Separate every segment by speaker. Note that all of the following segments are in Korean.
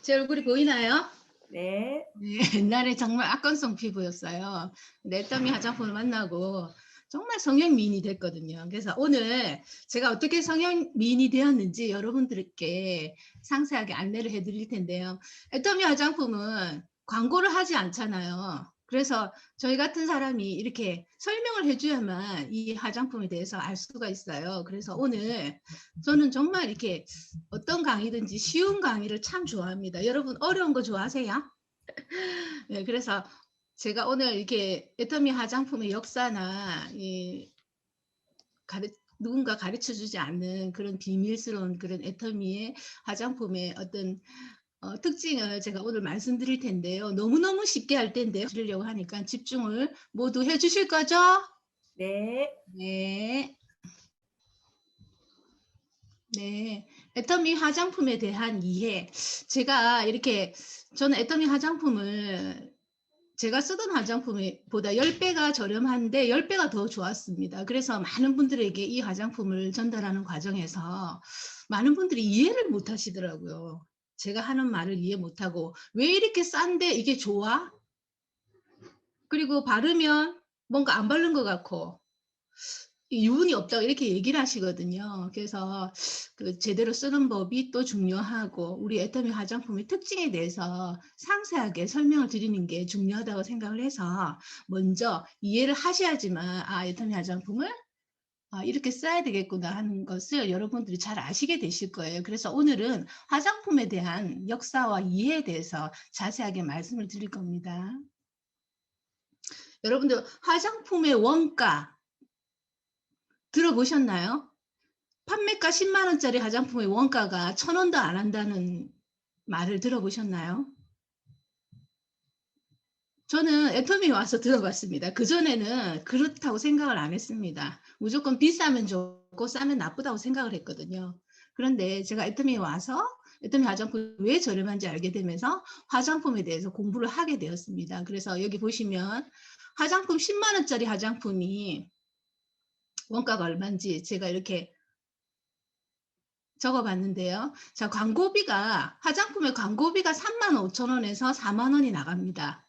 Speaker 1: 제 얼굴이 보이나요?
Speaker 2: 네.
Speaker 1: 네, 옛날에 정말 악건성 피부였어요. 근데 애터미 화장품을 만나고 정말 성형 미인이 됐거든요. 그래서 오늘 제가 어떻게 성형 미인이 되었는지 여러분들께 상세하게 안내를 해드릴 텐데요. 애터미 화장품은 광고를 하지 않잖아요. 그래서 저희 같은 사람이 이렇게 설명을 해줘야만 이 화장품에 대해서 알 수가 있어요. 그래서 오늘 저는 정말 이렇게 어떤 강의든지 쉬운 강의를 참 좋아합니다. 여러분 어려운 거 좋아하세요? 네, 그래서 제가 오늘 이렇게 애터미 화장품의 역사나 누군가 가르쳐 주지 않는 그런 비밀스러운 그런 애터미의 화장품의 어떤 특징을 제가 오늘 말씀드릴 텐데요. 너무너무 쉽게 할 텐데요. 드리려고 하니까 집중을 모두 해 주실 거죠?
Speaker 2: 네.
Speaker 1: 네. 네. 애터미 화장품에 대한 이해. 제가 이렇게 저는 애터미 화장품을 제가 쓰던 화장품이 보다 10배가 저렴한데 10배가 더 좋았습니다. 그래서 많은 분들에게 이 화장품을 전달하는 과정에서 많은 분들이 이해를 못 하시더라고요. 제가 하는 말을 이해 못 하고 '왜 이렇게 싼데 이게 좋아?' 그리고 바르면 뭔가 안 바른 것 같고 유분이 없다고 이렇게 얘기를 하시거든요. 그래서 그 제대로 쓰는 법이 또 중요하고 우리 애터미 화장품의 특징에 대해서 상세하게 설명을 드리는 게 중요하다고 생각을 해서 먼저 이해를 하셔야지만 '아 애터미 화장품을 이렇게 써야 되겠구나.' 하는 것을 여러분들이 잘 아시게 되실 거예요. 그래서 오늘은 화장품에 대한 역사와 이해에 대해서 자세하게 말씀을 드릴 겁니다. 여러분들 화장품의 원가 들어보셨나요? 판매가 10만 원짜리 화장품의 원가가 1,000원도 안 한다는 말을 들어보셨나요? 저는 애터미에 와서 들어봤습니다. 그전에는 그렇다고 생각을 안 했습니다. 무조건 비싸면 좋고 싸면 나쁘다고 생각을 했거든요. 그런데 제가 애터미에 와서 애터미 화장품이 왜 저렴한지 알게 되면서 화장품에 대해서 공부를 하게 되었습니다. 그래서 여기 보시면 화장품 10만 원짜리 화장품이 원가가 얼마인지 제가 이렇게 적어 봤는데요. 자, 화장품의 광고비가 35,000원에서 4만 원이 나갑니다.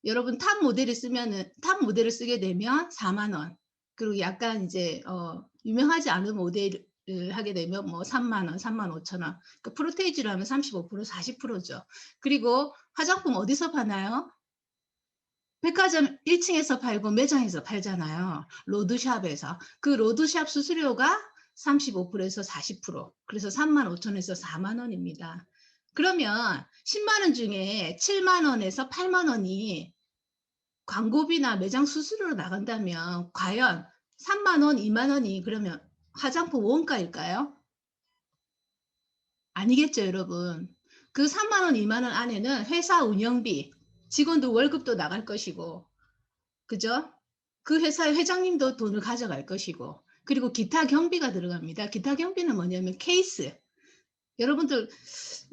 Speaker 1: 여러분 탑 모델을 쓰게 되면 4만 원. 그리고 약간 이제 유명하지 않은 모델을 하게 되면 뭐 3만 원, 3만 5천 원. 그 프로테이지로 하면 35%, 40%죠. 그리고 화장품 어디서 파나요? 백화점 1층에서 팔고 매장에서 팔잖아요. 로드샵에서. 그 로드샵 수수료가 35%에서 40%. 그래서 35,000원에서 4만 원입니다. 그러면 10만 원 중에 7만 원에서 8만 원이 광고비나 매장 수수료로 나간다면 과연 3만 원, 2만 원이 그러면 화장품 원가일까요? 아니겠죠, 여러분. 그 3만 원, 2만 원 안에는 회사 운영비, 직원들 월급도 나갈 것이고 그죠? 그 회사의 회장님도 돈을 가져갈 것이고 그리고 기타 경비가 들어갑니다. 기타 경비는 뭐냐면 케이스. 여러분들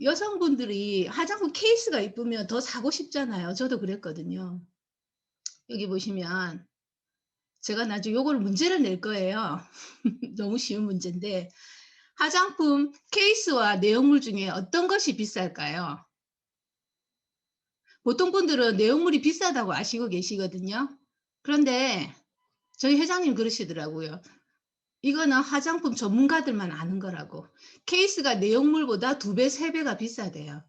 Speaker 1: 여성분들이 화장품 케이스가 이쁘면 더 사고 싶잖아요. 저도 그랬거든요. 여기 보시면 제가 나중에 요걸 문제를 낼 거예요. 너무 쉬운 문제인데 화장품 케이스와 내용물 중에 어떤 것이 비쌀까요? 보통 분들은 내용물이 비싸다고 아시고 계시거든요. 그런데 저희 회장님 그러시더라고요. 이거는 화장품 전문가들만 아는 거라고. 케이스가 내용물보다 2배, 3배가 비싸대요.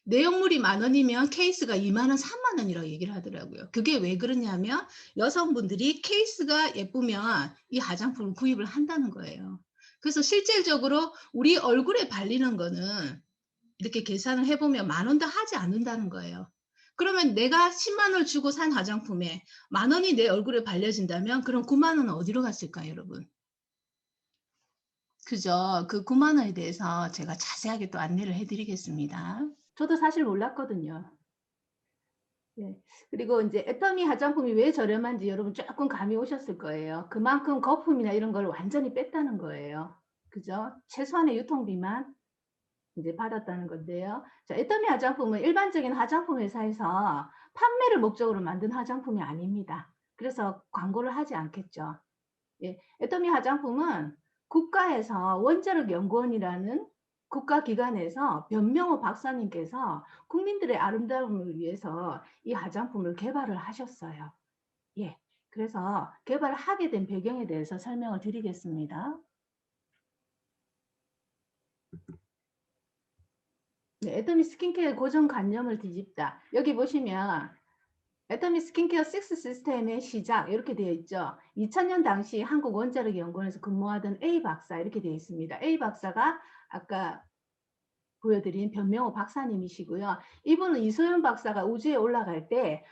Speaker 1: 내용물이 10,000원이면 케이스가 20,000원, 30,000원이라고 얘기를 하더라고요. 그게 왜 그러냐면 여성분들이 케이스가 예쁘면 이 화장품을 구입을 한다는 거예요. 그래서 실질적으로 우리 얼굴에 바르는 거는 이렇게 계산을 해보면 10,000원도 하지 않는다는 거예요. 그러면 내가 10만 원을 주고 산 화장품에 10,000원이 내 얼굴에 발려진다면 그럼 9만 원은 어디로 갔을까요, 여러분? 그죠? 그 9만 원에 대해서 제가 자세하게 또 안내를 해 드리겠습니다. 저도 사실 몰랐거든요. 네. 그리고 인제 애터미 화장품이 왜 저렴한지 여러분 쪼끔 감이 오셨을 거예요. 그만큼 거품이나 이런 걸 완전히 뺐다는 거예요. 그죠? 최소한의 유통비만 인제 받았다는 건데요. 자, 애터미 화장품은 일반적인 화장품 회사에서 판매를 목적으로 만든 화장품이 아닙니다. 그래서 광고를 하지 않겠죠. 예. 애터미 화장품은 국가에서 원자력 연구원이라는 국가기관에서 변명호 박사님께서 국민들의 아름다움을 위해서 이 화장품을 개발을 하셨어요. 예, 그래서 개발하게 된 배경에 대해서 설명을 드리겠습니다. 네, 애터미 스킨케어 고정관념을 뒤집다. 여기 보시면 애터미 스킨케어 6 시스템의 시작 이렇게 되어 있죠. 2000년 당시 한국원자력연구원에서 근무하던 A 박사 이렇게 되어 있습니다. A 박사가 아까 보여드린 변명호 박사님이시고요. 이분은 이소연 박사가 우주에 올라갈 때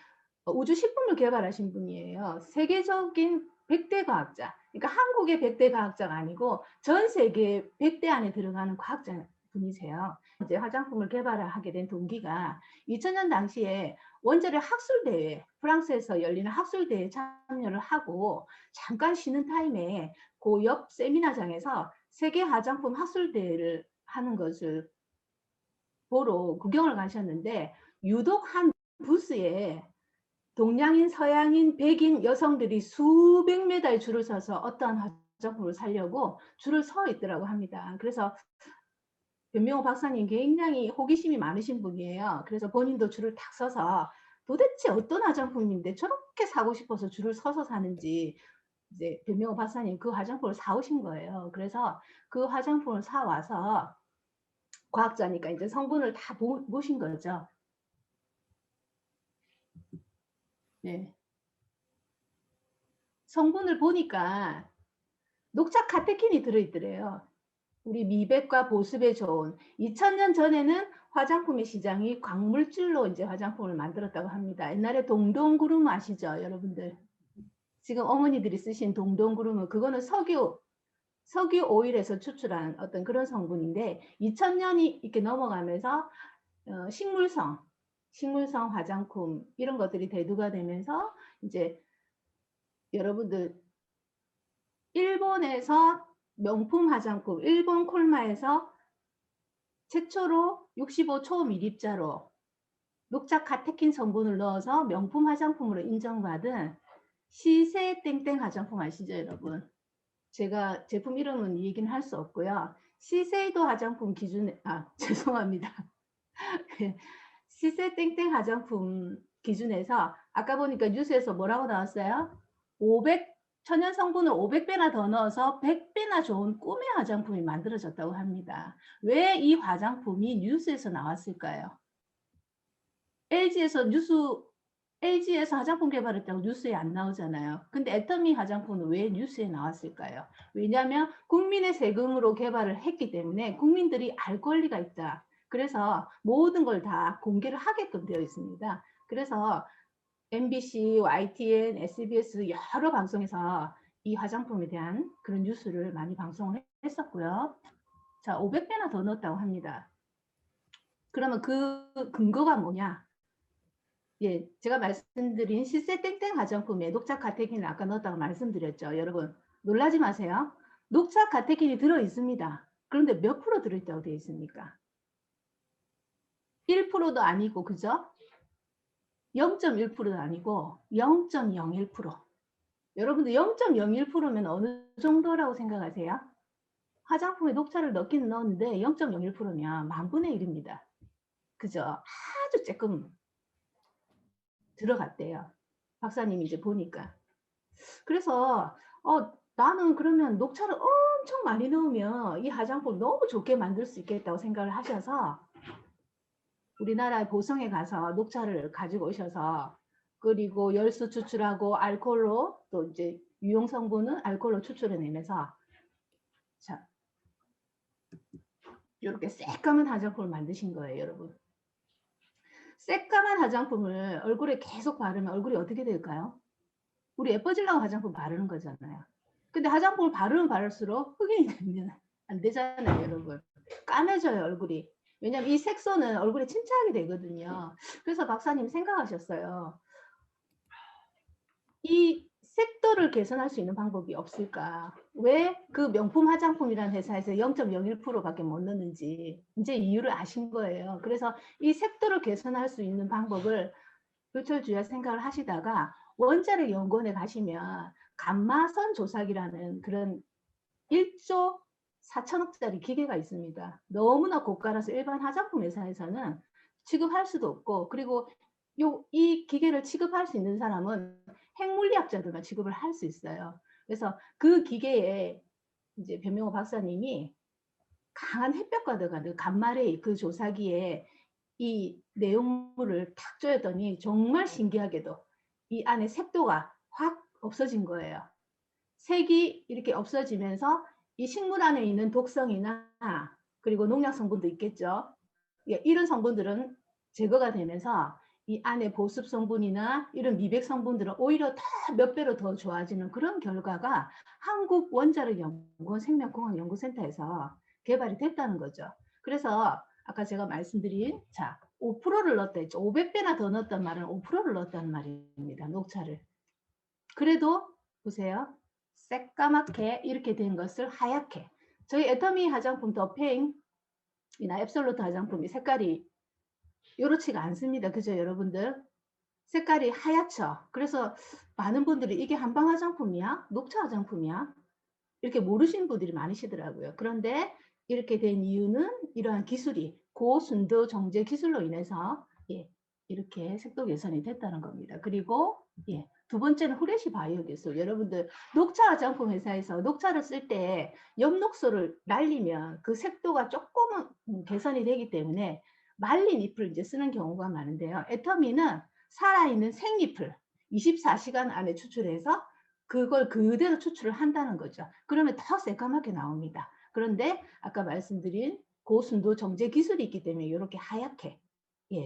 Speaker 1: 우주 식품을 개발하신 분이에요. 세계적인 100대 과학자. 그러니까 한국의 100대 과학자가 아니고 전 세계 100대 안에 들어가는 과학자 분이세요. 이제 화장품을 개발을 하게 된 동기가 2000년 당시에 원자력 학술대회, 프랑스에서 열리는 학술대회에 참여를 하고 잠깐 쉬는 타임에 그 옆 세미나장에서 세계 화장품 학술대회를 하는 것을 보러 구경을 가셨는데 유독 한 부스에 동양인, 서양인, 백인 여성들이 수백 메다의 줄을 서서 어떠한 화장품을 사려고 줄을 서 있더라고 합니다. 그래서 변명호 박사님 굉장히 호기심이 많으신 분이에요. 그래서 본인도 줄을 탁 서서 도대체 어떤 화장품인데 저렇게 사고 싶어서 줄을 서서 사는지 이제 변명호 박사님 그 화장품을 사오신 거예요. 그래서 그 화장품을 사와서 과학자니까 이제 성분을 다 보신 거죠. 네. 성분을 보니까 녹차 카테킨이 들어있더래요. 우리 미백과 보습에 좋은 2000년 전에는 화장품의 시장이 광물질로 이제 화장품을 만들었다고 합니다. 옛날에 동동구름 아시죠, 여러분들? 지금 어머니들이 쓰신 동동구름은 그거는 석유 오일에서 추출한 어떤 그런 성분인데 2000년이 이렇게 넘어가면서 식물성 화장품 이런 것들이 대두가 되면서 이제 여러분들 일본에서 명품 화장품, 일본 콜마에서 최초로 65 초미립자로 녹차 카테킨 성분을 넣어서 명품 화장품으로 인정받은 시세 땡땡 화장품 아시죠, 여러분? 제가 제품 이름은 이 얘기는 할 수 없고요. 시세이도 화장품 기준에 죄송합니다. 시세 땡땡 화장품 기준에서 아까 보니까 뉴스에서 뭐라고 나왔어요? 500 천연 성분을 500배나 더 넣어서 100배나 좋은 꿈의 화장품이 만들어졌다고 합니다. 왜 이 화장품이 뉴스에서 나왔을까요? LG에서 화장품 개발했다고 뉴스에 안 나오잖아요. 근데 애터미 화장품은 왜 뉴스에 나왔을까요? 왜냐하면 국민의 세금으로 개발을 했기 때문에 국민들이 알 권리가 있다. 그래서 모든 걸 다 공개를 하게끔 되어 있습니다. 그래서 MBC, YTN, SBS 여러 방송에서 이 화장품에 대한 그런 뉴스를 많이 방송을 했었고요. 자, 500배나 더 넣었다고 합니다. 그러면 그 근거가 뭐냐? 예, 제가 말씀드린 시세 땡땡 화장품에 녹차 카테킨을 아까 넣었다고 말씀드렸죠. 여러분 놀라지 마세요. 녹차 카테킨이 들어있습니다. 그런데 몇 프로 들어있다고 되어 있습니까? 1%도 아니고 그죠? 0.1%도 아니고 0.01%. 여러분들 0.01%면 어느 정도라고 생각하세요? 화장품에 녹차를 넣기는 넣었는데 0.01%면 만분의 1입니다. 그죠? 아주 조금 들어갔대요. 박사님이 이제 보니까. 그래서 나는 그러면 녹차를 엄청 많이 넣으면 이 화장품 너무 좋게 만들 수 있겠다고 생각을 하셔서 우리나라 보성에 가서 녹차를 가지고 오셔서 그리고 열수 추출하고 알코올로 또 이제 유용 성분은 알코올로 추출해내면서 자 이렇게 새까만 화장품을 만드신 거예요, 여러분. 새까만 화장품을 얼굴에 계속 바르면 얼굴이 어떻게 될까요? 우리 예뻐지려고 화장품 바르는 거잖아요. 근데 화장품을 바르면 바를수록 흑인이 되면 안 되잖아요, 여러분. 까매져요, 얼굴이. 왜냐면 이 색소는 얼굴에 침착하게 되거든요. 그래서 박사님 생각하셨어요. 이 색도를 개선할 수 있는 방법이 없을까? 왜 그 명품 화장품이라는 회사에서 0.01%밖에 못 넣는지 이제 이유를 아신 거예요. 그래서 이 색도를 개선할 수 있는 방법을 교철주야 생각을 하시다가 원자력 연구원에 가시면 감마선 조사기라는 그런 1조 4천억짜리 기계가 있습니다. 너무나 고가라서 일반 화장품 회사에서는 취급할 수도 없고, 그리고 이 기계를 취급할 수 있는 사람은 핵물리학자들만 취급을 할 수 있어요. 그래서 그 기계에 이제 변명호 박사님이 강한 햇볕과 들어가는 간말의 그 조사기에 이 내용물을 탁 조였더니 정말 신기하게도 이 안에 색도가 확 없어진 거예요. 색이 이렇게 없어지면서 이 식물 안에 있는 독성이나 그리고 농약 성분도 있겠죠. 이런 성분들은 제거가 되면서 이 안에 보습 성분이나 이런 미백 성분들은 오히려 더 몇 배로 더 좋아지는 그런 결과가 한국원자력연구원 생명공학연구센터에서 개발이 됐다는 거죠. 그래서 아까 제가 말씀드린 5%를 넣었다 했죠. 500배나 더 넣었단 말은 5%를 넣었다는 말입니다. 녹차를. 그래도 보세요. 새까맣게 이렇게 된 것을 하얗게. 저희 애터미 화장품 더페잉이나 앱솔루트 화장품이 색깔이 요렇지가 않습니다. 그죠, 여러분들? 색깔이 하얗죠. 그래서 많은 분들이 이게 한방 화장품이야? 녹차 화장품이야? 이렇게 모르시는 분들이 많으시더라고요. 그런데 이렇게 된 이유는 이러한 기술이 고순도 정제 기술로 인해서 이렇게 색도 개선이 됐다는 겁니다. 그리고 두 번째는 후레쉬 바이오 기술. 여러분들 녹차 화장품 회사에서 녹차를 쓸 때 엽록소를 날리면 그 색도가 조금은 개선이 되기 때문에 말린 잎을 이제 쓰는 경우가 많은데요. 애터미는 살아있는 생잎을 24시간 안에 추출해서 그걸 그대로 추출을 한다는 거죠. 그러면 더 새까맣게 나옵니다. 그런데 아까 말씀드린 고순도 정제 기술이 있기 때문에 이렇게 하얗게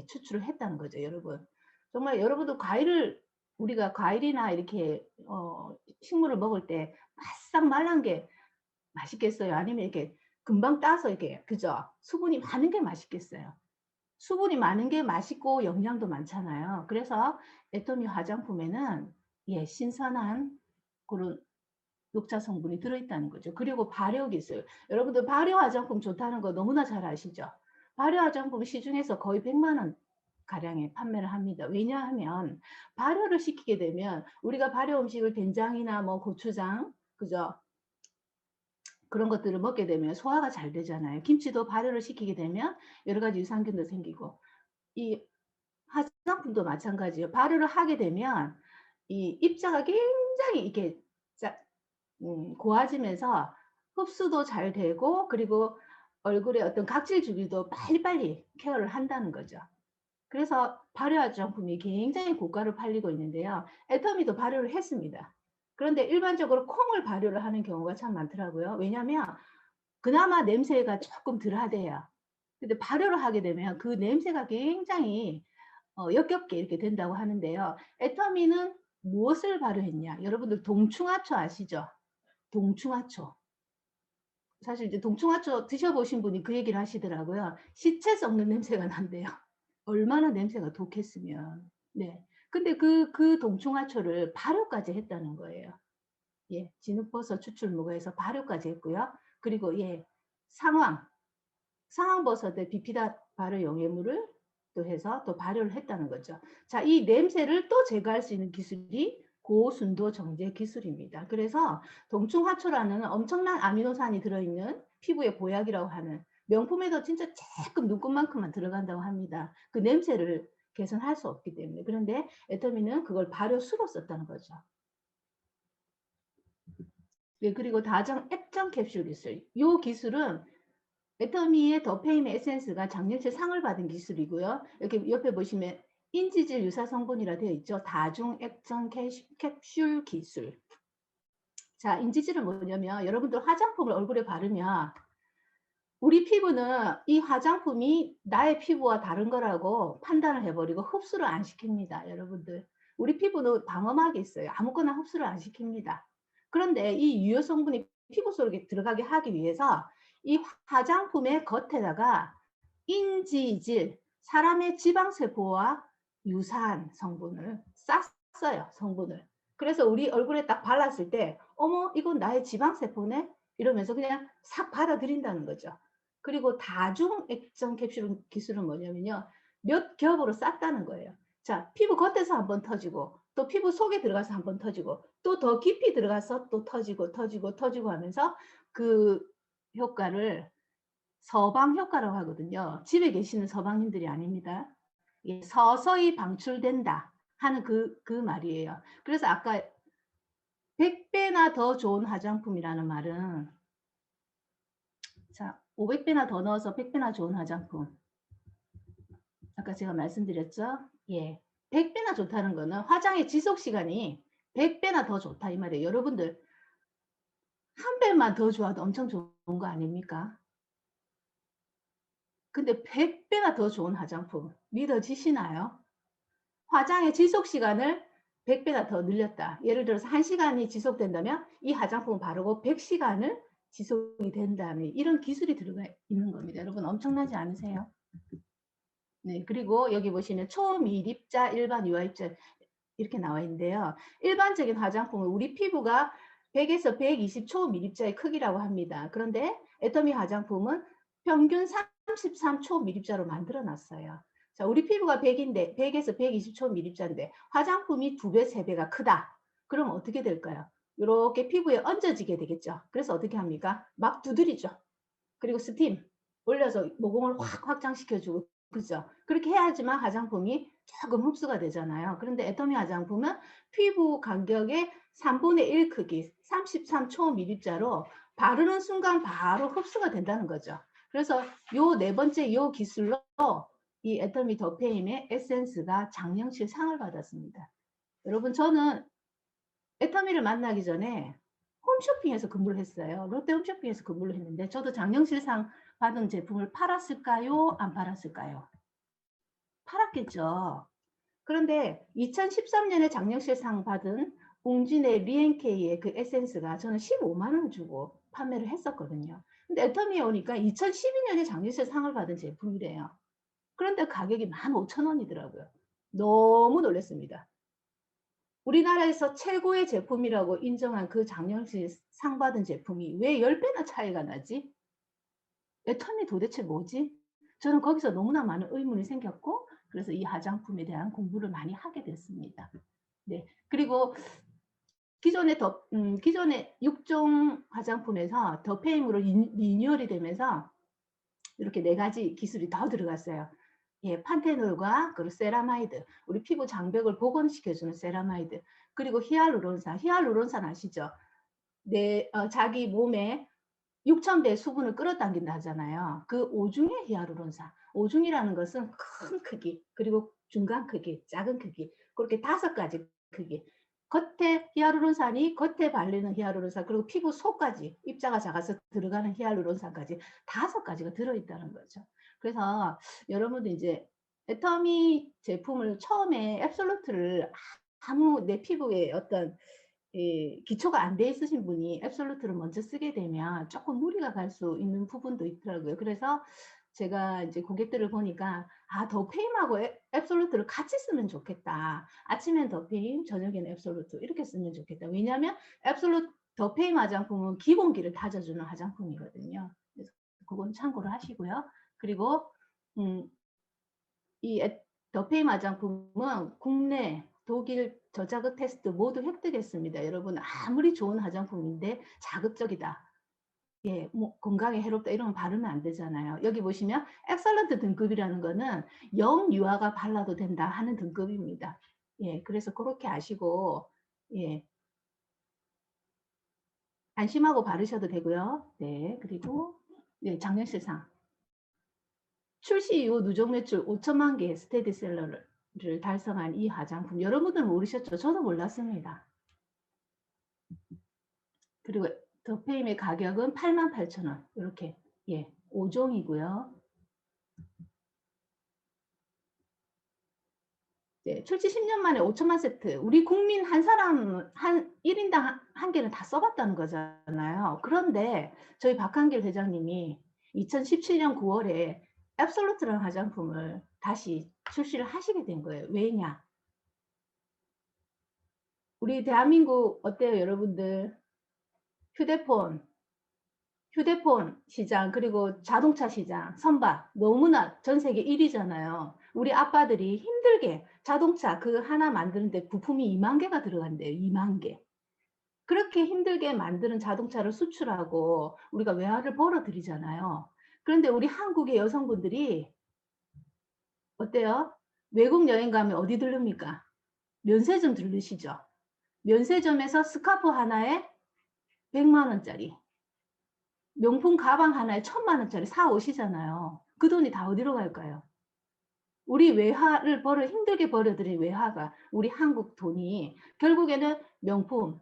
Speaker 1: 추출을 했다는 거죠, 여러분. 정말 여러분도 우리가 과일이나 이렇게 식물을 먹을 때 바싹 말란 게 맛있겠어요? 아니면 이렇게 금방 따서 이렇게, 그죠? 수분이 많은 게 맛있겠어요? 수분이 많은 게 맛있고 영양도 많잖아요. 그래서 애터미 화장품에는 신선한 그런 녹차 성분이 들어있다는 거죠. 그리고 발효 기술. 여러분들 발효 화장품 좋다는 거 너무나 잘 아시죠? 발효 화장품 시중에서 거의 100만 원 가량에 판매를 합니다. 왜냐하면 발효를 시키게 되면 우리가 발효 음식을 된장이나 뭐 고추장, 그죠? 그런 것들을 먹게 되면 소화가 잘 되잖아요. 김치도 발효를 시키게 되면 여러 가지 유산균도 생기고, 이 화장품도 마찬가지예요. 발효를 하게 되면 이 입자가 굉장히 이렇게 고와지면서 흡수도 잘 되고, 그리고 얼굴에 어떤 각질 주기도 빨리빨리 케어를 한다는 거죠. 그래서 발효 화장품이 굉장히 고가로 팔리고 있는데요. 애터미도 발효를 했습니다. 그런데 일반적으로 콩을 발효를 하는 경우가 참 많더라고요. 왜냐하면 그나마 냄새가 조금 덜하대요. 근데 발효를 하게 되면 그 냄새가 굉장히 역겹게 이렇게 된다고 하는데요. 애터미는 무엇을 발효했냐? 여러분들 동충하초 아시죠? 동충하초. 사실 이제 동충하초 드셔보신 분이 그 얘기를 하시더라고요. 시체 썩는 냄새가 난대요. 얼마나 냄새가 독했으면. 네. 근데 그 동충하초를 발효까지 했다는 거예요. 진흙버섯 추출무가에서 발효까지 했고요. 그리고 상황버섯의 비피다 발효 용해물을 또 해서 또 발효를 했다는 거죠. 자, 이 냄새를 또 제거할 수 있는 기술이 고순도 정제 기술입니다. 그래서 동충하초라는 엄청난 아미노산이 들어있는 피부의 보약이라고 하는, 명품에도 진짜 조금 눈곱만큼만 들어간다고 합니다. 그 냄새를 개선할 수 없기 때문에. 그런데 애터미는 그걸 발효수로 썼다는 거죠. 그리고 다정 액정 캡슐 기술. 이 기술은 애터미의 더페임의 에센스가 작년에 상을 받은 기술이고요. 이렇게 옆에 보시면 인지질 유사 성분이라 되어 있죠. 다중 액정 캡슐 기술. 자, 인지질은 뭐냐면 여러분들 화장품을 얼굴에 바르면 우리 피부는 이 화장품이 나의 피부와 다른 거라고 판단을 해버리고 흡수를 안 시킵니다. 여러분들. 우리 피부는 방어막이 있어요. 아무거나 흡수를 안 시킵니다. 그런데 이 유효 성분이 피부 속에 들어가게 하기 위해서 이 화장품의 겉에다가 인지질, 사람의 지방세포와 유사한 성분을 쌌어요. 성분을. 그래서 우리 얼굴에 딱 발랐을 때 어머 이건 나의 지방세포네? 이러면서 그냥 싹 받아들인다는 거죠. 그리고 다중 액정 캡슐 기술은 뭐냐면요. 몇 겹으로 쌌다는 거예요. 자, 피부 겉에서 한번 터지고 또 피부 속에 들어가서 한번 터지고 또 더 깊이 들어가서 또 터지고 하면서 그 효과를 서방 효과라고 하거든요. 집에 계시는 서방님들이 아닙니다. 예, 서서히 방출된다 하는 그 말이에요. 그래서 아까 100배나 더 좋은 화장품이라는 말은, 자, 500배나 더 넣어서 100배나 좋은 화장품. 아까 제가 말씀드렸죠? 예. 100배나 좋다는 거는 화장의 지속 시간이 100배나 더 좋다 이 말이에요. 여러분들 한 배만 더 좋아도 엄청 좋은 거 아닙니까? 근데 100배나 더 좋은 화장품 믿어지시나요? 화장의 지속 시간을 100배나 더 늘렸다. 예를 들어서 1시간이 지속된다면 이 화장품을 바르고 100시간을 지속이 된다면 이런 기술이 들어가 있는 겁니다. 여러분 엄청나지 않으세요? 네, 그리고 여기 보시면 초미립자, 일반 유화입자 이렇게 나와 있는데요. 일반적인 화장품은 우리 피부가 100에서 120 초미립자의 크기라고 합니다. 그런데 애터미 화장품은 평균 33 초미립자로 만들어 놨어요. 자, 우리 피부가 100인데 100에서 120 초미립자인데 화장품이 2배, 3배가 크다. 그럼 어떻게 될까요? 이렇게 피부에 얹어지게 되겠죠. 그래서 어떻게 합니까? 막 두드리죠. 그리고 스팀 올려서 모공을 확 확장시켜주고, 그죠? 그렇게 해야지만 화장품이 조금 흡수가 되잖아요. 그런데 애터미 화장품은 피부 간격의 3분의 1 크기 33초미립자로 바르는 순간 바로 흡수가 된다는 거죠. 그래서 요 네 번째 요 기술로 이 애터미 더페임의 에센스가 장려실 상을 받았습니다. 여러분 저는 애터미를 만나기 전에 홈쇼핑에서 근무를 했어요. 롯데 홈쇼핑에서 근무를 했는데 저도 장려실상 받은 제품을 팔았을까요? 안 팔았을까요? 팔았겠죠. 그런데 2013년에 장려실상 받은 웅진의 리엔케이의 그 에센스가 저는 15만 원 주고 판매를 했었거든요. 근데 애터미에 오니까 2012년에 장려실상을 받은 제품이래요. 그런데 가격이 15,000원이더라고요. 너무 놀랐습니다. 우리나라에서 최고의 제품이라고 인정한 그 장려실 상 받은 제품이 왜 10배나 차이가 나지? 애터미 도대체 뭐지? 저는 거기서 너무나 많은 의문이 생겼고 그래서 이 화장품에 대한 공부를 많이 하게 됐습니다. 네, 그리고 기존의 6종 화장품에서 더페임으로 리뉴얼이 되면서 이렇게 4가지 기술이 더 들어갔어요. 예, 판테놀과 그리고 세라마이드, 우리 피부 장벽을 복원시켜주는 세라마이드, 그리고 히알루론산. 히알루론산 아시죠? 자기 몸에 6,000배 수분을 끌어당긴다 하잖아요. 그 오중의 히알루론산. 오중이라는 것은 큰 크기, 그리고 중간 크기, 작은 크기, 그렇게 5가지 크기. 겉에 히알루론산이 겉에 발리는 히알루론산, 그리고 피부 속까지 입자가 작아서 들어가는 히알루론산까지 5가지가 들어있다는 거죠. 그래서 여러분들 이제 애터미 제품을 처음에 앱솔루트를 아무 내 피부에 어떤 기초가 안 돼 있으신 분이 앱솔루트를 먼저 쓰게 되면 조금 무리가 갈 수 있는 부분도 있더라고요. 그래서 제가 이제 고객들을 보니까 더페임하고 앱솔루트를 같이 쓰면 좋겠다. 아침엔 더페임, 저녁에는 앱솔루트 이렇게 쓰면 좋겠다. 왜냐하면 앱솔루트 더페임 화장품은 기본기를 다져주는 화장품이거든요. 그래서 그건 참고를 하시고요. 그리고 이 더페임 화장품은 국내, 독일 저자극 테스트 모두 획득했습니다. 여러분 아무리 좋은 화장품인데 자극적이다. 예, 뭐 건강에 해롭다 이런 거 바르면 안 되잖아요. 여기 보시면 엑설런트 등급이라는 거는 영유아가 발라도 된다 하는 등급입니다. 예, 그래서 그렇게 아시고 예, 안심하고 바르셔도 되고요. 네, 그리고 네, 장려실상 출시 이후 누적 매출 5천만 개 스테디셀러를 달성한 이 화장품 여러분들 모르셨죠? 저도 몰랐습니다. 그리고 더페임의 가격은 88,000원 이렇게 예 5종이고요. 네, 출시 10년 만에 5천만 세트. 우리 국민 한 사람 한 1인당 한 개는 다 써봤다는 거잖아요. 그런데 저희 박한길 회장님이 2017년 9월에 앱솔루트라는 화장품을 다시 출시를 하시게 된 거예요. 왜냐? 우리 대한민국 어때요, 여러분들? 휴대폰 시장, 그리고 자동차 시장, 선박 너무나 전 세계 1위잖아요. 우리 아빠들이 힘들게 자동차 그 하나 만드는데 부품이 2만 개가 들어간대요. 2만 개. 그렇게 힘들게 만드는 자동차를 수출하고 우리가 외화를 벌어들이잖아요. 그런데 우리 한국의 여성분들이 어때요? 외국 여행 가면 어디 들릅니까? 면세점 들르시죠? 면세점에서 스카프 하나에 100만 원짜리, 명품 가방 하나에 1000만 원짜리 사 오시잖아요. 그 돈이 다 어디로 갈까요? 우리 외화를 힘들게 벌어들인 외화가 우리 한국 돈이 결국에는 명품,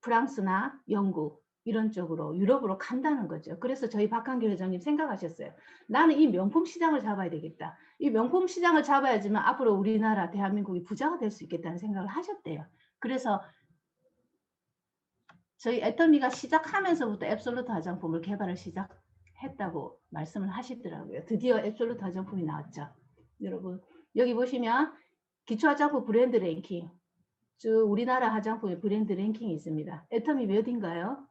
Speaker 1: 프랑스나 영국 이런 쪽으로 유럽으로 간다는 거죠. 그래서 저희 박한길 회장님 생각하셨어요. 나는 이 명품 시장을 잡아야 되겠다. 이 명품 시장을 잡아야지만 앞으로 우리나라 대한민국이 부자가 될 수 있겠다는 생각을 하셨대요. 그래서 저희 애터미가 시작하면서부터 앱솔루트 화장품을 개발을 시작했다고 말씀을 하시더라고요. 드디어 앱솔루트 화장품이 나왔죠. 여러분 여기 보시면 기초 화장품 브랜드 랭킹 쭉 우리나라 화장품의 브랜드 랭킹이 있습니다. 애터미 몇인가요?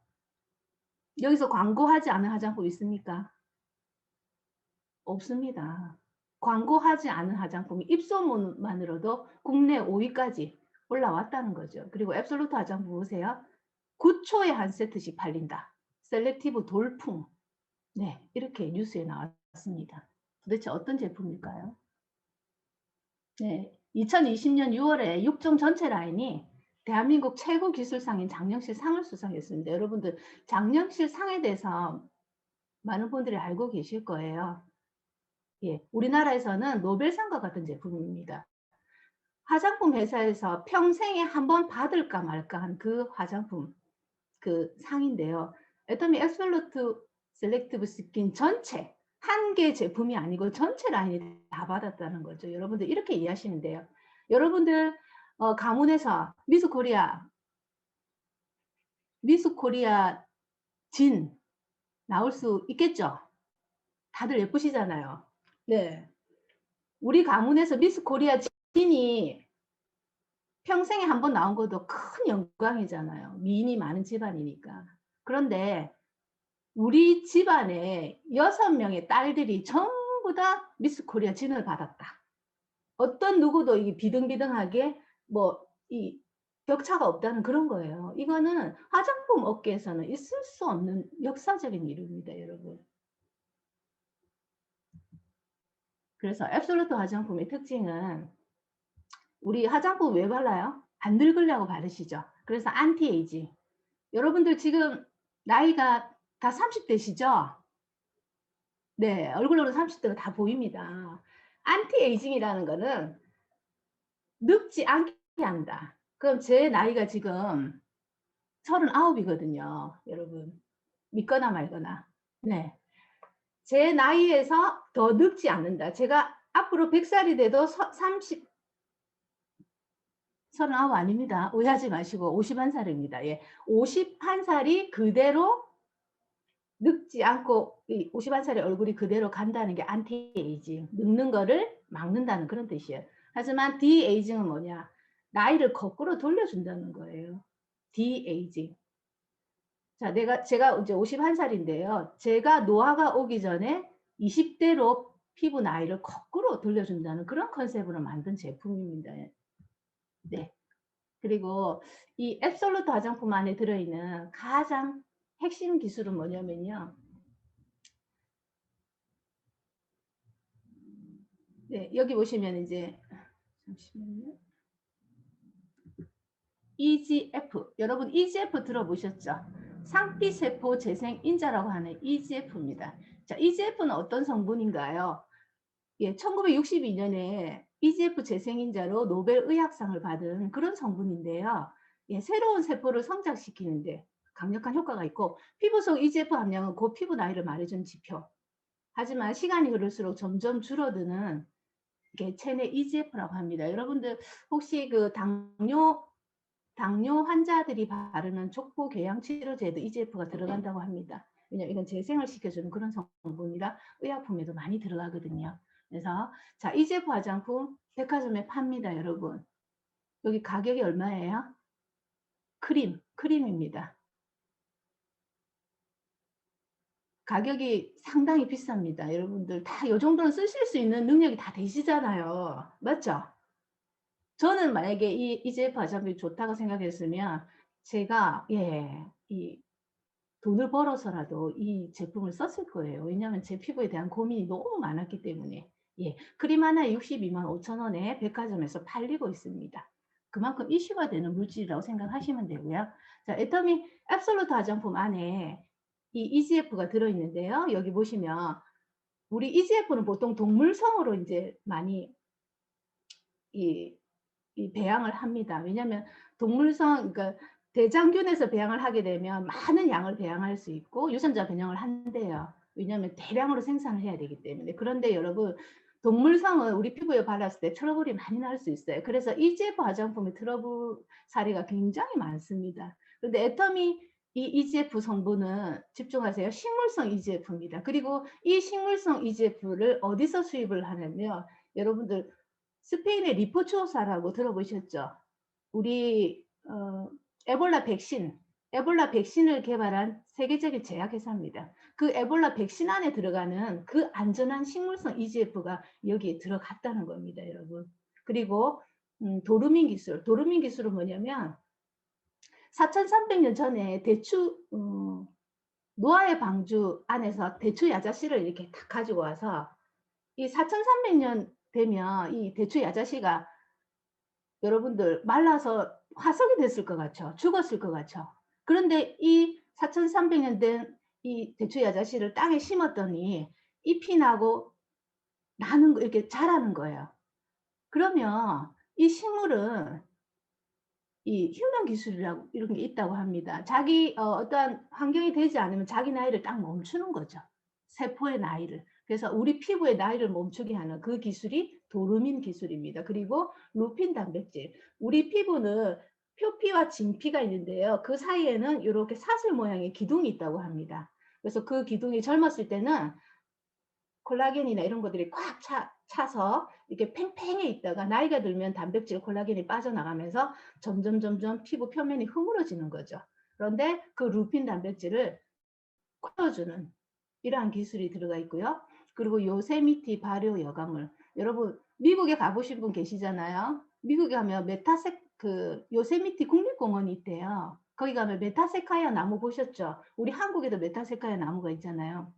Speaker 1: 여기서 광고하지 않은 화장품 있습니까? 없습니다. 광고하지 않은 화장품이 입소문만으로도 국내 5위까지 올라왔다는 거죠. 그리고 앱솔루트 화장품 보세요. 9초에 한 세트씩 팔린다. 셀렉티브 돌풍. 네, 이렇게 뉴스에 나왔습니다. 도대체 어떤 제품일까요? 네, 2020년 6월에 6종 전체 라인이 대한민국 최고 기술상인 장영실 상을 수상했습니다. 여러분들 장영실 상에 대해서 많은 분들이 알고 계실 거예요. 예, 우리나라에서는 노벨상과 같은 제품입니다. 화장품 회사에서 평생에 한 번 받을까 말까 한 그 화장품 그 상인데요. 애터미 앱솔루트 셀렉티브 스킨 전체 한 개 제품이 아니고 전체 라인이 다 받았다는 거죠. 여러분들 이렇게 이해하시면 돼요. 여러분들 가문에서 미스 코리아 진 나올 수 있겠죠? 다들 예쁘시잖아요. 네. 우리 가문에서 미스 코리아 진이 평생에 한 번 나온 것도 큰 영광이잖아요. 미인이 많은 집안이니까. 그런데 우리 집안에 6명의 딸들이 전부 다 미스 코리아 진을 받았다. 어떤 누구도 이 비등비등하게 뭐 이 격차가 없다는 그런 거예요. 이거는 화장품 업계에서는 있을 수 없는 역사적인 일입니다, 여러분. 그래서 앱솔루트 화장품의 특징은 우리 화장품 왜 발라요? 안 늙으려고 바르시죠. 그래서 안티에이징. 여러분들 지금 나이가 다 30대시죠? 네, 얼굴로는 30대가 다 보입니다. 안티에이징이라는 거는 늙지 않게 한다. 그럼 제 나이가 지금 39이거든요. 여러분. 믿거나 말거나. 네. 제 나이에서 더 늙지 않는다. 제가 앞으로 100살이 돼도 39 아닙니다. 오해하지 마시고 51살입니다. 예. 51살이 그대로 늙지 않고 51살의 얼굴이 그대로 간다는 게 안티에이징, 늙는 거를 막는다는 그런 뜻이에요. 하지만 디에이징은 뭐냐? 나이를 거꾸로 돌려준다는 거예요. 디에이징. 자, 제가 이제 51살인데요. 제가 노화가 오기 전에 20대로 피부 나이를 거꾸로 돌려준다는 그런 컨셉으로 만든 제품입니다. 네. 그리고 이 앱솔루트 화장품 안에 들어있는 가장 핵심 기술은 뭐냐면요. 네, 여기 보시면 이제 잠시만요. EGF. 여러분 EGF 들어보셨죠? 상피세포 재생인자라고 하는 EGF입니다. 자, EGF는 어떤 성분인가요? 예, 1962년에 EGF 재생인자로 노벨 의학상을 받은 그런 성분인데요. 예, 새로운 세포를 성장시키는데 강력한 효과가 있고 피부 속 EGF 함량은 곧 피부 나이를 말해주는 지표. 하지만 시간이 흐를수록 점점 줄어드는 게 체내 EGF라고 합니다. 여러분들 혹시 그 당뇨 환자들이 바르는 족부 궤양 치료제도 EGF가 들어간다고 합니다. 왜냐하면 이건 재생을 시켜주는 그런 성분이라 의약품에도 많이 들어가거든요. 그래서 자, EGF 화장품 백화점에 팝니다, 여러분. 여기 가격이 얼마예요? 크림입니다. 가격이 상당히 비쌉니다. 여러분들 다 이 정도는 쓰실 수 있는 능력이 다 되시잖아요. 맞죠? 저는 만약에 이 EGF 화장품이 좋다고 생각했으면 제가 이 돈을 벌어서라도 이 제품을 썼을 거예요. 왜냐하면 제 피부에 대한 고민이 너무 많았기 때문에. 크림 하나에 62만 5천 원에 백화점에서 팔리고 있습니다. 그만큼 이슈가 되는 물질이라고 생각하시면 되고요. 자, 애터미 앱솔루트 화장품 안에 이 EGF가 들어있는데요. 여기 보시면 우리 EGF는 보통 동물성으로 이제 많이 이 배양을 합니다. 왜냐하면 동물성, 그러니까 대장균에서 배양을 하게 되면 많은 양을 배양할 수 있고 유전자 변형을 한대요. 왜냐하면 대량으로 생산을 해야 되기 때문에. 그런데 여러분, 동물성은 우리 피부에 발랐을 때 트러블이 많이 날 수 있어요. 그래서 EGF 화장품의 트러블 사례가 굉장히 많습니다. 그런데 애터미 이 EGF 성분은 집중하세요. 식물성 EGF입니다. 그리고 이 식물성 EGF를 어디서 수입을 하냐면 여러분들 스페인의 리포초사라고 들어보셨죠? 우리 에볼라 백신을 개발한 세계적인 제약회사입니다. 그 에볼라 백신 안에 들어가는 그 안전한 식물성 EGF가 여기에 들어갔다는 겁니다, 여러분. 그리고 도루민 기술은 뭐냐면 4,300년 전에 대추 노아의 방주 안에서 대추 야자씨를 이렇게 딱 가지고 와서 이 4,300년 되면 이 대추 야자씨가 여러분들 말라서 화석이 됐을 것 같죠? 죽었을 것 같죠? 그런데 이 4,300년 된 이 대추 야자씨를 땅에 심었더니 잎이 나고 나는 거 이렇게 자라는 거예요. 그러면 이 식물은 이 휴면 기술이라고 이런 게 있다고 합니다. 자기 어떠한 환경이 되지 않으면 자기 나이를 딱 멈추는 거죠. 세포의 나이를. 그래서 우리 피부의 나이를 멈추게 하는 그 기술이 도르민 기술입니다. 그리고 루핀 단백질. 우리 피부는 표피와 진피가 있는데요. 그 사이에는 이렇게 사슬 모양의 기둥이 있다고 합니다. 그래서 그 기둥이 젊었을 때는 콜라겐이나 이런 것들이 꽉 차서 이렇게 팽팽해 있다가 나이가 들면 단백질 콜라겐이 빠져나가면서 점점 피부 표면이 흐물어지는 거죠. 그런데 그 루핀 단백질을 풀어주는 이러한 기술이 들어가 있고요. 그리고 요세미티 발효 여과물. 여러분 미국에 가보신 분 계시잖아요. 미국에 가면 요세미티 국립공원이 있대요. 거기 가면 메타세카이아 나무 보셨죠? 우리 한국에도 메타세카이아 나무가 있잖아요.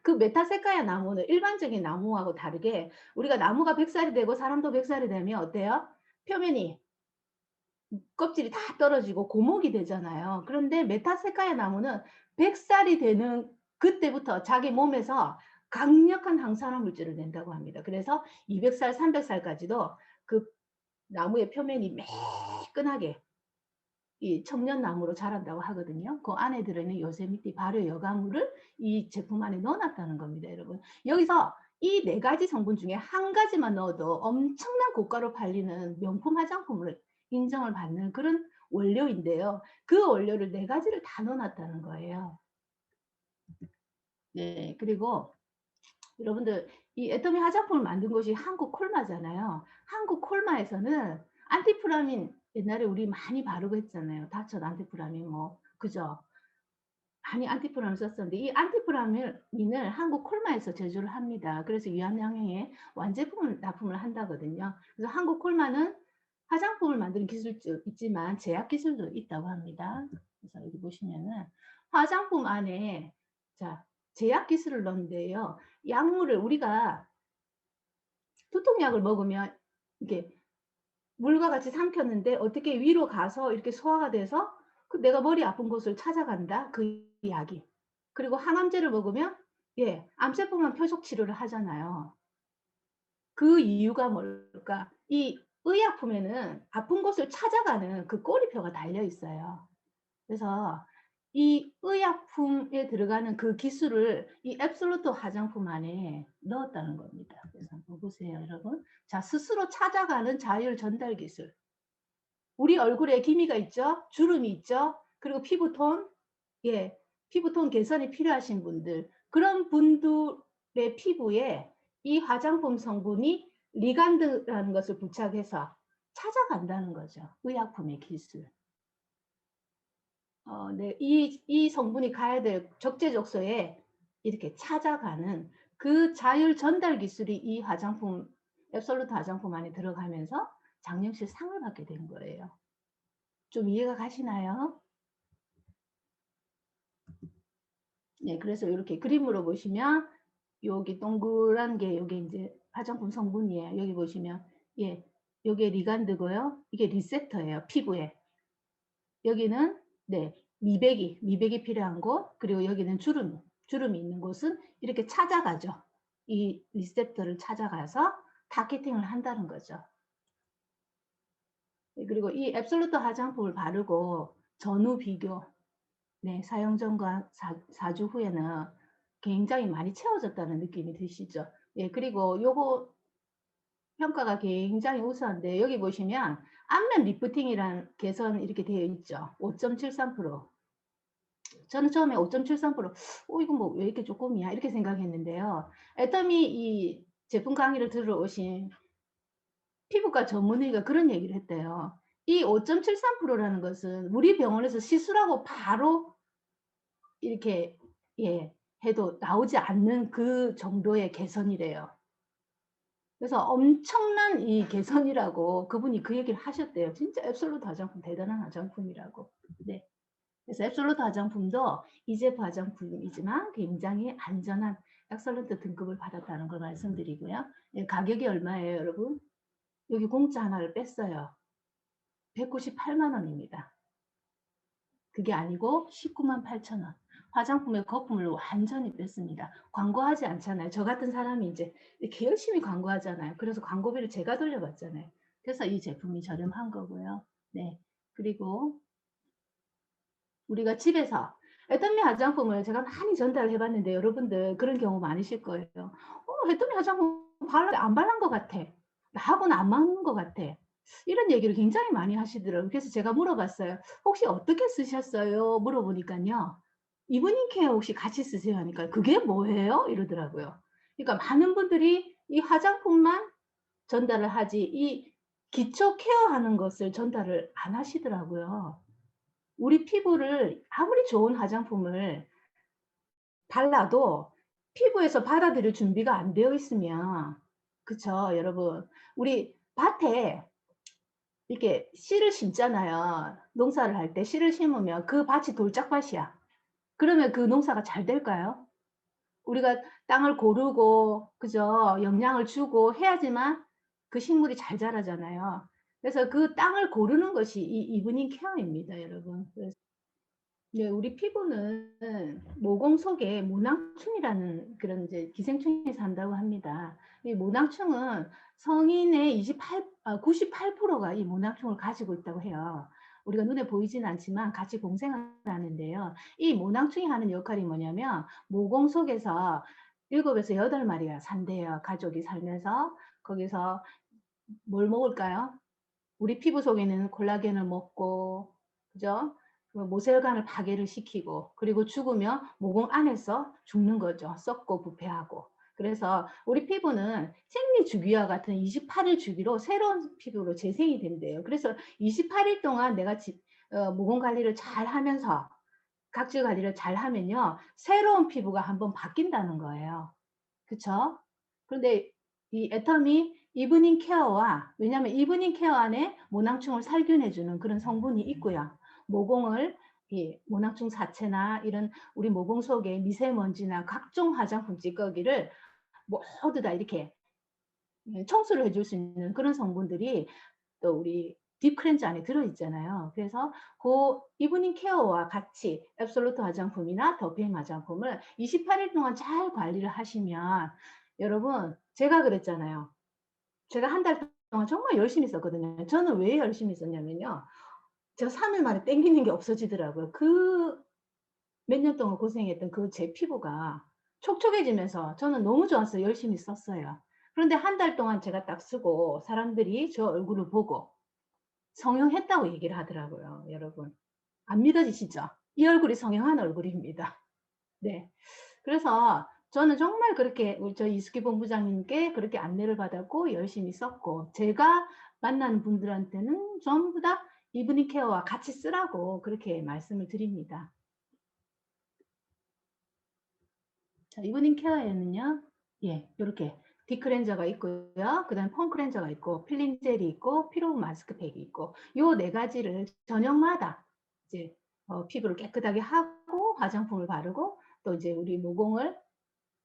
Speaker 1: 그 메타세카이아 나무는 일반적인 나무하고 다르게 우리가 나무가 100살이 되고 사람도 100살이 되면 어때요? 표면이 껍질이 다 떨어지고 고목이 되잖아요. 그런데 메타세카이아 나무는 100살이 되는 그때부터 자기 몸에서 강력한 항산화 물질을 낸다고 합니다. 그래서 200살, 300살까지도 그 나무의 표면이 매끈하게 이 청년나무로 자란다고 하거든요. 그 안에 들어있는 요세미티 발효 여과물을 이 제품 안에 넣어놨다는 겁니다, 여러분. 여기서 이 4가지 성분 중에 한 가지만 넣어도 엄청난 고가로 팔리는 명품 화장품을 인정을 받는 그런 원료인데요. 그 원료를 4가지를 다 넣어놨다는 거예요. 네, 그리고 여러분들 이 애터미 화장품을 만든 곳이 한국 콜마잖아요. 한국 콜마에서는 안티프라민 옛날에 우리 많이 바르고 했잖아요. 다쳐 안티프라민 뭐 그죠? 많이 안티프라민 썼었는데 이 안티프라민을 한국 콜마에서 제조를 합니다. 그래서 유한양행에 완제품을 납품을 한다거든요. 그래서 한국 콜마는 화장품을 만드는 기술도 있지만 제약 기술도 있다고 합니다. 그래서 여기 보시면은 화장품 안에 자 제약 기술을 넣는데요. 약물을 우리가 두통약을 먹으면 이게 물과 같이 삼켰는데 어떻게 위로 가서 이렇게 소화가 돼서 내가 머리 아픈 곳을 찾아간다. 그 약이. 그리고 항암제를 먹으면 암세포만 표적 치료를 하잖아요. 그 이유가 뭘까? 이 의약품에는 아픈 곳을 찾아가는 그 꼬리표가 달려 있어요. 그래서 이 의약품에 들어가는 그 기술을 이 앱솔루트 화장품 안에 넣었다는 겁니다. 그래서 한번 보세요, 여러분. 자, 스스로 찾아가는 자율 전달 기술. 우리 얼굴에 기미가 있죠? 주름이 있죠? 그리고 피부톤, 피부톤 개선이 필요하신 분들, 그런 분들의 피부에 이 화장품 성분이 리간드라는 것을 부착해서 찾아간다는 거죠. 의약품의 기술. 네, 이 성분이 가야 될 적재적소에 이렇게 찾아가는 그 자율 전달 기술이 이 화장품, 앱솔루트 화장품 안에 들어가면서 장영실 상을 받게 된 거예요. 좀 이해가 가시나요? 네, 그래서 이렇게 그림으로 보시면 여기 동그란 게 여기 이제 화장품 성분이에요. 여기 보시면 예, 요게 리간드고요. 이게 리셉터예요. 피부에. 여기는 네, 미백이 필요한 곳, 그리고 여기는 주름이 있는 곳은 이렇게 찾아가죠. 이 리셉터를 찾아가서 타겟팅을 한다는 거죠. 네, 그리고 이 앱솔루트 화장품을 바르고 전후 비교, 네, 사용 전과 4주 후에는 굉장히 많이 채워졌다는 느낌이 드시죠? 예, 그리고 요거 평가가 굉장히 우수한데 여기 보시면 앞면 리프팅이란 개선 이렇게 되어 있죠. 5.73%. 저는 처음에 5.73%, 이거 뭐 왜 이렇게 조금이야? 이렇게 생각했는데요. 애터미 이 제품 강의를 들어오신 피부과 전문의가 그런 얘기를 했대요. 이 5.73%라는 것은 우리 병원에서 시술하고 바로 이렇게 예, 해도 나오지 않는 그 정도의 개선이래요. 그래서 엄청난 이 개선이라고 그분이 그 얘기를 하셨대요. 진짜 앱솔루트 화장품 대단한 화장품이라고. 네. 그래서 앱솔루트 화장품도 이제 화장품이지만 굉장히 안전한 엑설런트 등급을 받았다는 걸 말씀드리고요. 예, 가격이 얼마예요, 여러분? 여기 공짜 하나를 뺐어요. 198만 원입니다. 그게 아니고 19만 8천 원. 화장품의 거품을 완전히 뺐습니다. 광고하지 않잖아요. 저 같은 사람이 이제 이렇게 열심히 광고하잖아요. 그래서 광고비를 제가 돌려받잖아요. 그래서 이 제품이 저렴한 거고요. 네. 그리고 우리가 집에서 애터미 화장품을 제가 많이 전달해 봤는데 여러분들 그런 경우 많으실 거예요. 애터미 화장품 안 바른 것 같아. 나하고는 안 맞는 것 같아. 이런 얘기를 굉장히 많이 하시더라고요. 그래서 제가 물어봤어요. 혹시 어떻게 쓰셨어요? 물어보니까요. 이브닝 케어 혹시 같이 쓰세요? 하니까 그게 뭐예요? 이러더라고요. 그러니까 많은 분들이 이 화장품만 전달을 하지 이 기초 케어하는 것을 전달을 안 하시더라고요. 우리 피부를 아무리 좋은 화장품을 발라도 피부에서 받아들일 준비가 안 되어 있으면, 그쵸 여러분, 우리 밭에 이렇게 씨를 심잖아요. 농사를 할 때 씨를 심으면 그 밭이 돌짝밭이야. 그러면 그 농사가 잘 될까요? 우리가 땅을 고르고 그죠, 영양을 주고 해야지만 그 식물이 잘 자라잖아요. 그래서 그 땅을 고르는 것이 이 이브닝 케어입니다, 여러분. 네, 우리 피부는 모공 속에 모낭충이라는 그런 이제 기생충이 산다고 합니다. 이 모낭충은 성인의 98%가 이 모낭충을 가지고 있다고 해요. 우리가 눈에 보이진 않지만 같이 공생을 하는데요. 이 모낭충이 하는 역할이 뭐냐면 모공 속에서 7에서 8마리가 산대요. 가족이 살면서 거기서 뭘 먹을까요? 우리 피부 속에는 콜라겐을 먹고, 그죠? 모세혈관을 파괴를 시키고, 그리고 죽으면 모공 안에서 죽는 거죠. 썩고 부패하고. 그래서 우리 피부는 생리 주기와 같은 28일 주기로 새로운 피부로 재생이 된대요. 그래서 28일 동안 내가 모공 관리를 잘 하면서 각질 관리를 잘 하면요, 새로운 피부가 한번 바뀐다는 거예요. 그쵸? 그런데 이 애터미 이브닝 케어와, 왜냐하면 이브닝 케어 안에 모낭충을 살균해주는 그런 성분이 있고요. 모공을 이 모낭충 사체나 이런 우리 모공 속에 미세먼지나 각종 화장품 찌꺼기를 모두 다 이렇게 청소를 해줄 수 있는 그런 성분들이 또 우리 딥크렌즈 안에 들어있잖아요. 그래서 그 이브닝 케어와 같이 앱솔루트 화장품이나 더피행 화장품을 28일 동안 잘 관리를 하시면, 여러분 제가 그랬잖아요. 제가 한 달 동안 정말 열심히 썼거든요. 저는 왜 열심히 썼냐면요. 제가 3일 만에 땡기는 게 없어지더라고요. 그 몇 년 동안 고생했던 그 제 피부가 촉촉해지면서 저는 너무 좋았어요. 열심히 썼어요. 그런데 한 달 동안 제가 딱 쓰고 사람들이 저 얼굴을 보고 성형했다고 얘기를 하더라고요. 여러분 안 믿어지시죠? 이 얼굴이 성형한 얼굴입니다. 네. 그래서 저는 정말 그렇게 우리 저희 이수기 본부장님께 그렇게 안내를 받았고 열심히 썼고, 제가 만나는 분들한테는 전부 다 이브닝 케어와 같이 쓰라고 그렇게 말씀을 드립니다. 자, 이브닝 케어에는요, 예, 이렇게 디크렌저가 있고요. 그다음에 폼 클렌저가 있고 필링 젤이 있고 피로 마스크팩이 있고 요 네 가지를 저녁마다 이제 피부를 깨끗하게 하고 화장품을 바르고 또 이제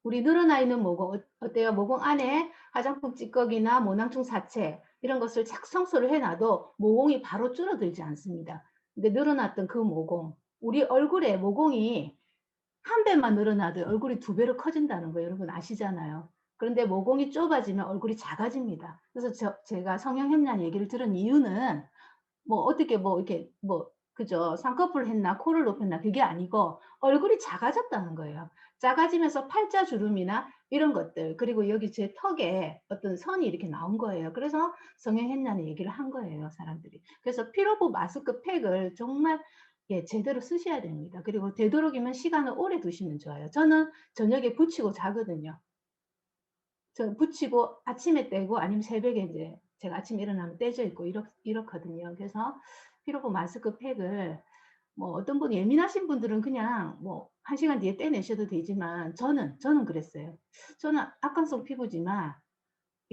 Speaker 1: 우리 늘어나 있는 모공 어때요? 모공 안에 화장품 찌꺼기나 모낭충 사체 이런 것을 착 청소를 해놔도 모공이 바로 줄어들지 않습니다. 근데 늘어났던 그 모공, 우리 얼굴에 모공이 한 배만 늘어나도 얼굴이 두 배로 커진다는 거 여러분 아시잖아요. 그런데 모공이 좁아지면 얼굴이 작아집니다. 그래서 제가 성형 협란 얘기를 들은 이유는 뭐 어떻게 뭐 이렇게 뭐 그죠? 쌍꺼풀 했나 코를 높였나 그게 아니고 얼굴이 작아졌다는 거예요. 작아지면서 팔자주름이나 이런 것들 그리고 여기 제 턱에 어떤 선이 이렇게 나온 거예요. 그래서 성형했냐는 얘기를 한 거예요, 사람들이. 그래서 피로보 마스크팩을 정말 예, 제대로 쓰셔야 됩니다. 그리고 되도록이면 시간을 오래 두시면 좋아요. 저는 저녁에 붙이고 자거든요. 저 붙이고 아침에 떼고 아니면 새벽에 이제 제가 아침에 일어나면 떼져 있고 이렇거든요. 그래서 피로보 마스크팩을 뭐 어떤 분 예민하신 분들은 그냥 뭐 1시간 뒤에 떼내셔도 되지만 저는 그랬어요. 저는 악광성 피부지만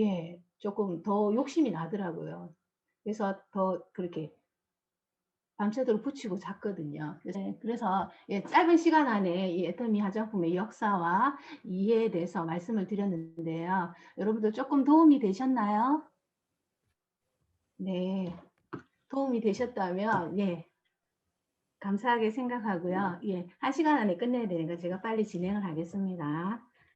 Speaker 1: 예, 조금 더 욕심이 나더라고요. 그래서 더 그렇게 밤새도록 붙이고 잤거든요. 그래서 예, 짧은 시간 안에 이 애터미 화장품의 역사와 이해에 대해서 말씀을 드렸는데요. 여러분들 조금 도움이 되셨나요? 네, 도움이 되셨다면 예, 감사하게 생각하고요. 예, 1시간 안에 끝내야 되니까 제가 빨리 진행을 하겠습니다.